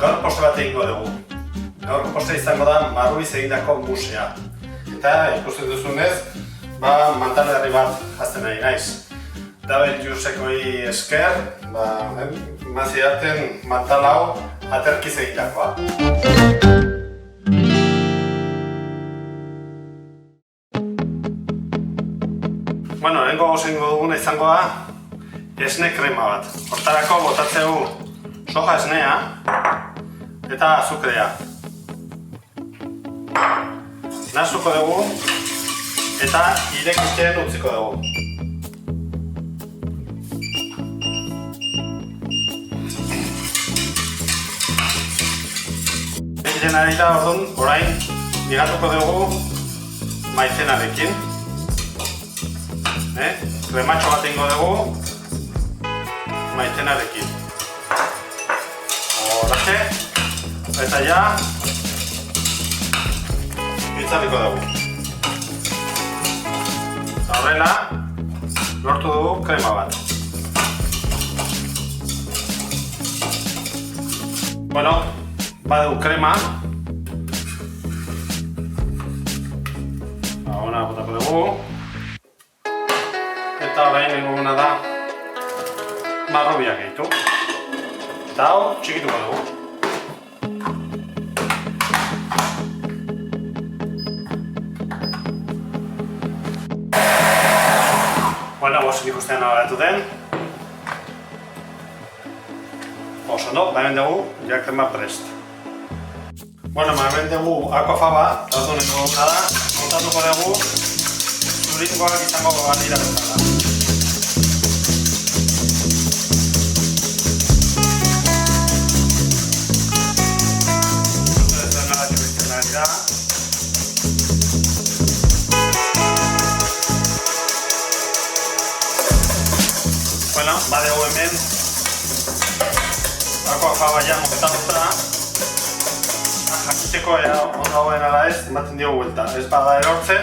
Gaur posta bat egingo dugu. Gaurko posta izango da marrubiz egindako musea. Eta ikusten duzunez, mantalarri bat jazten nahi naiz. Dabel Jusekoi esker, mazidaten mantal hau aterkiz egindakoa. Lehenko gozengo duguna izango da esne krema bat. Hortarako botatzegu soja esnea eta azukrea. Nahasuko dugu eta irekiten utziko dugu. Egiten ari da orain ligatuko dugu maizenarekin. Krematxo bat egingo dugu maizenarekin. Horaxe, eta ja itzaliko dugu. Horrela, lortu dugu krema bat. Badugu krema. Hona botako dugu. Eta orain eguna da marrubiak gehitu. Eta hau txikituko dugu. Bost ikustean agaratu den. Oso ondo, hemen dugu ja krema prest. Hemen dugu aquafaba, eta orduan eguna da, montatuko dugu zuringoak izango balira bezala. Badegu hemen aquafaba ja montatuta. Jakiteko ondo dagoen ala ez, ematen diogu buelta. Ez bada erortzen,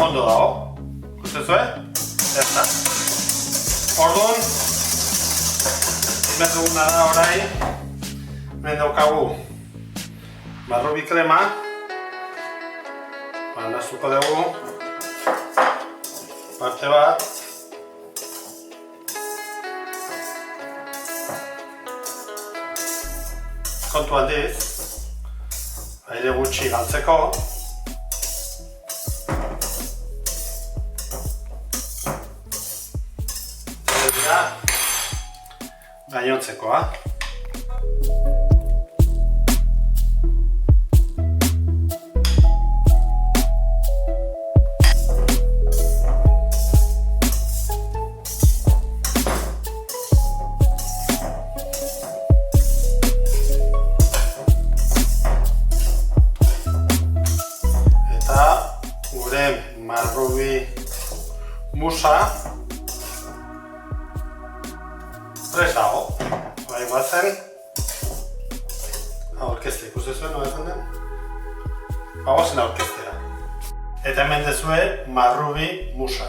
ondo dago. Ikustezue? Eta. Orduan, behar duguna da orain, hemen daukagu marrubi krema. Nahasuko dugu parte bat. Kontu handiz, aire gutxi galtzeko. Eta dira, gainontzekoa. Marrubi musa prest dago. Bai batzen aurkezte ikuste zuen, nobetzen den? Bagoazen aurkeztea. Eta hemen dezue marrubi musa.